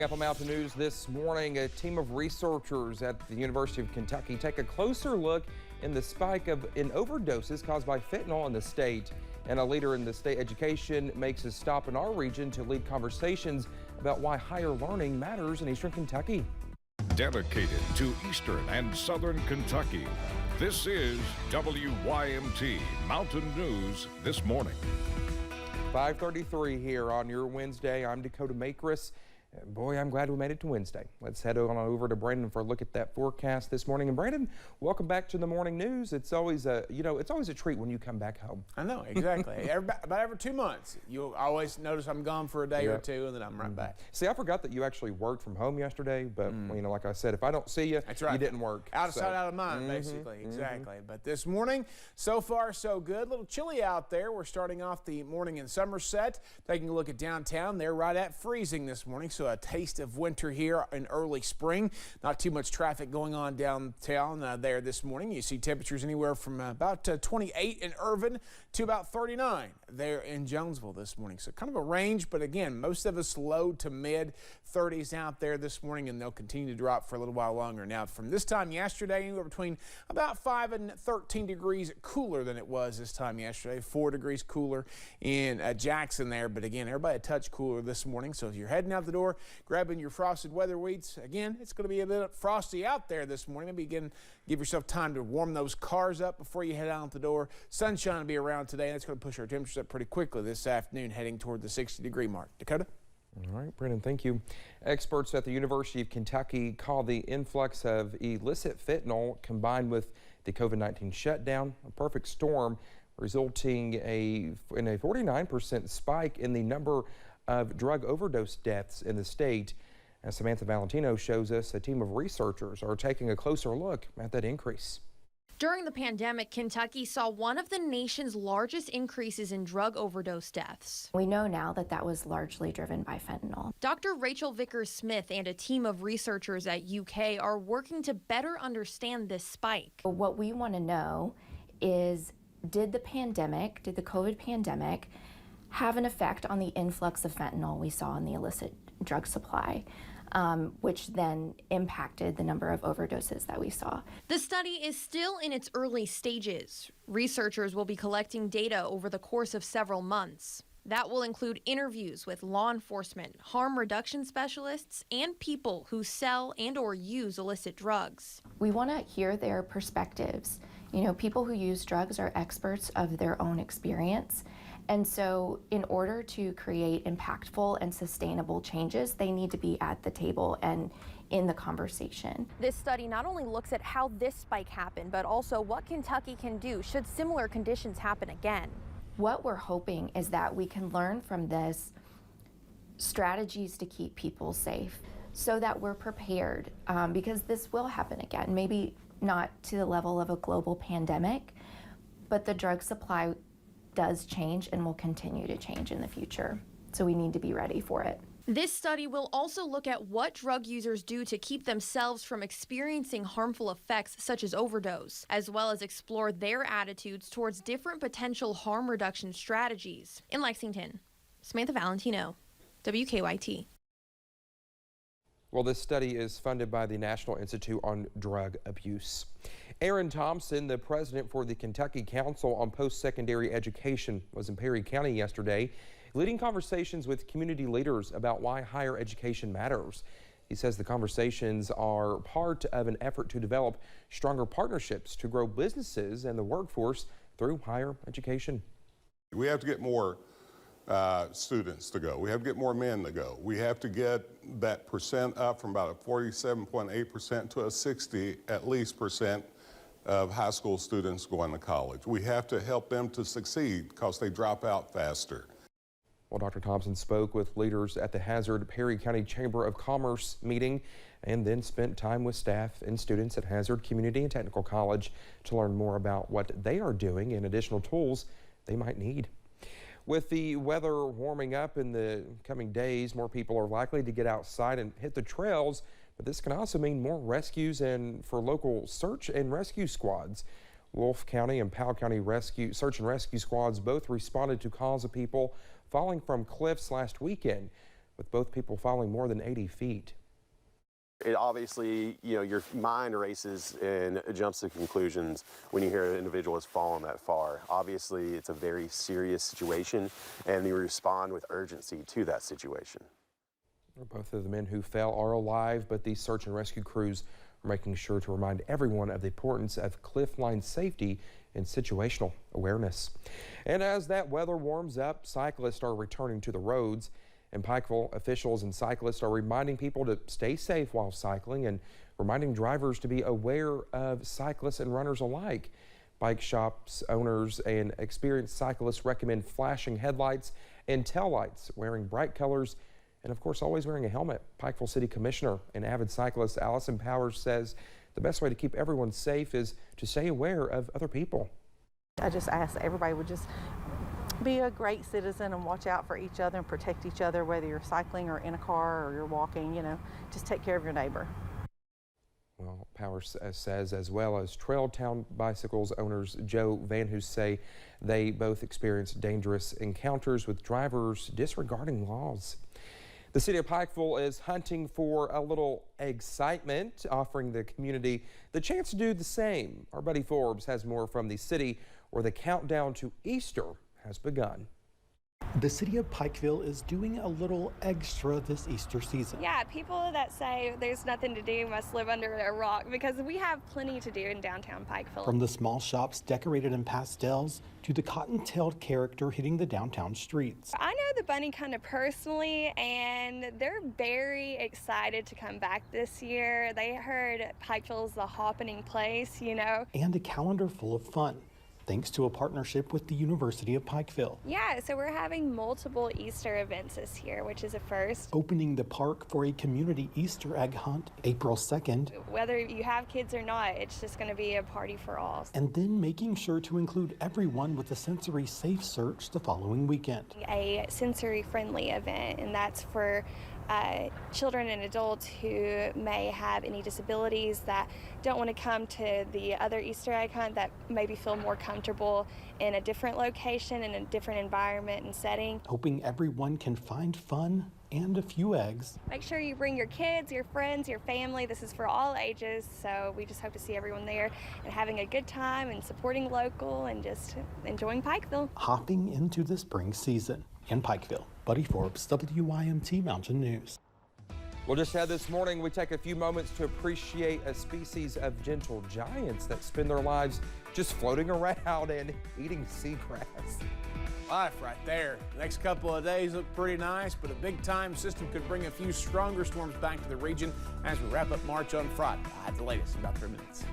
Up on Mountain News this morning, a team of researchers at the University of Kentucky take a closer look in the spike in overdoses caused by fentanyl in the state. And a leader in the state education makes a stop in our region to lead conversations about why higher learning matters in Eastern Kentucky. Dedicated to Eastern and Southern Kentucky, this is WYMT Mountain News this morning. 5:33 here on your Wednesday. I'm Dakota Makris. Boy, I'm glad we made it to Wednesday. Let's head on over to Brandon for a look at that forecast this morning. And Brandon, welcome back to the morning news. It's always a, it's always a treat when you come back home. I know, exactly. About every 2 months, you'll always notice I'm gone for a day or two, and then I'm right back. See, I forgot that you actually worked from home yesterday, but like I said, if I don't see you, that's right. You didn't work. Out of sight, out of mind, basically. Exactly. But this morning, so far so good. A little chilly out there. We're starting off the morning in Somerset. Taking a look at downtown, they're right at freezing this morning, so a taste of winter here in early spring. Not too much traffic going on downtown there this morning. You see temperatures anywhere from about 28 in Irvin to about 39 there in Jonesville this morning. So kind of a range, but again, most of us low to mid 30s out there this morning, and they'll continue to drop for a little while longer. Now, from this time yesterday, anywhere between about 5 and 13 degrees cooler than it was this time yesterday. 4 degrees cooler in Jackson there, but again, everybody a touch cooler this morning. So if you're heading out the door, grabbing your frosted weather wheats, again, it's going to be a bit frosty out there this morning. Maybe again, give yourself time to warm those cars up before you head out the door. Sunshine will be around today, and it's going to push our temperatures up pretty quickly this afternoon, heading toward the 60-degree mark. Dakota? All right, Brendan, thank you. Experts at the University of Kentucky call the influx of illicit fentanyl combined with the COVID-19 shutdown a perfect storm, resulting in a 49% spike in the number of drug overdose deaths in the state. As Samantha Valentino shows us, a team of researchers are taking a closer look at that increase. During the pandemic, Kentucky saw one of the nation's largest increases in drug overdose deaths. We know now that that was largely driven by fentanyl. Dr. Rachel Vickers-Smith and a team of researchers at UK are working to better understand this spike. What we want to know is, did the COVID pandemic, have an effect on the influx of fentanyl we saw in the illicit drug supply? Which then impacted the number of overdoses that we saw. The study is still in its early stages. Researchers will be collecting data over the course of several months. That will include interviews with law enforcement, harm reduction specialists, and people who sell and or use illicit drugs. We want to hear their perspectives. You know, people who use drugs are experts of their own experience. And so in order to create impactful and sustainable changes, they need to be at the table and in the conversation. This study not only looks at how this spike happened, but also what Kentucky can do should similar conditions happen again. What we're hoping is that we can learn from this strategies to keep people safe so that we're prepared, because this will happen again. Maybe not to the level of a global pandemic, but the drug supply does change and will continue to change in the future. So we need to be ready for it. This study will also look at what drug users do to keep themselves from experiencing harmful effects such as overdose, as well as explore their attitudes towards different potential harm reduction strategies. In Lexington, Samantha Valentino, WKYT. Well, this study is funded by the National Institute on Drug Abuse. Aaron Thompson, the president for the Kentucky Council on Post-Secondary Education, was in Perry County yesterday, leading conversations with community leaders about why higher education matters. He says the conversations are part of an effort to develop stronger partnerships to grow businesses and the workforce through higher education. We have to get more students to go. We have to get more men to go. We have to get that percent up from about a 47.8% to a 60 at least percent of high school students going to college. We have to help them to succeed because they drop out faster. Well, Dr. Thompson spoke with leaders at the Hazard Perry County Chamber of Commerce meeting and then spent time with staff and students at Hazard Community and Technical College to learn more about what they are doing and additional tools they might need. With the weather warming up in the coming days, more people are likely to get outside and hit the trails, but this can also mean more rescues and for local search and rescue squads. Wolfe County and Powell County search and rescue squads both responded to calls of people falling from cliffs last weekend. with both people falling more than 80 feet. It obviously, your mind races and jumps to conclusions when you hear an individual has fallen that far. Obviously, it's a very serious situation, and you respond with urgency to that situation. Both of the men who fell are alive, but these search and rescue crews are making sure to remind everyone of the importance of cliff line safety and situational awareness. And as that weather warms up, cyclists are returning to the roads. In Pikeville, officials and cyclists are reminding people to stay safe while cycling and reminding drivers to be aware of cyclists and runners alike. Bike shops owners and experienced cyclists recommend flashing headlights and taillights, wearing bright colors, and of course always wearing a helmet. Pikeville City Commissioner and avid cyclist Allison Powers says the best way to keep everyone safe is to stay aware of other people. I just ask that everybody would just be a great citizen and watch out for each other and protect each other, whether you're cycling or in a car or you're walking, just take care of your neighbor. Well, Powers says, as well as Trail Town Bicycles owners Joe Van Hoos say they both experienced dangerous encounters with drivers disregarding laws. The city of Pikeville is hunting for a little excitement, offering the community the chance to do the same. Our buddy Forbes has more from the city, where the countdown to Easter has begun. The city of Pikeville is doing a little extra this Easter season. Yeah, people that say there's nothing to do must live under a rock, because we have plenty to do in downtown Pikeville. From the small shops decorated in pastels to the cotton-tailed character hitting the downtown streets. I know the bunny kind of personally, and they're very excited to come back this year. They heard Pikeville's the happening place, And a calendar full of fun, thanks to a partnership with the University of Pikeville. Yeah, so we're having multiple Easter events this year, which is a first. Opening the park for a community Easter egg hunt April 2nd. Whether you have kids or not, it's just going to be a party for all. And then making sure to include everyone with a sensory safe search the following weekend. A sensory friendly event, and that's for children and adults who may have any disabilities that don't want to come to the other Easter egg hunt, that maybe feel more comfortable in a different location, in a different environment and setting. Hoping everyone can find fun and a few eggs. Make sure you bring your kids, your friends, your family. This is for all ages, so we just hope to see everyone there and having a good time and supporting local and just enjoying Pikeville. Hopping into the spring season in Pikeville. Buddy Forbes, WYMT Mountain News. Well, just ahead this morning, we take a few moments to appreciate a species of gentle giants that spend their lives just floating around and eating seagrass. Life right there. The next couple of days look pretty nice, but a big-time system could bring a few stronger storms back to the region as we wrap up March on Friday. I have the latest in about 3 minutes.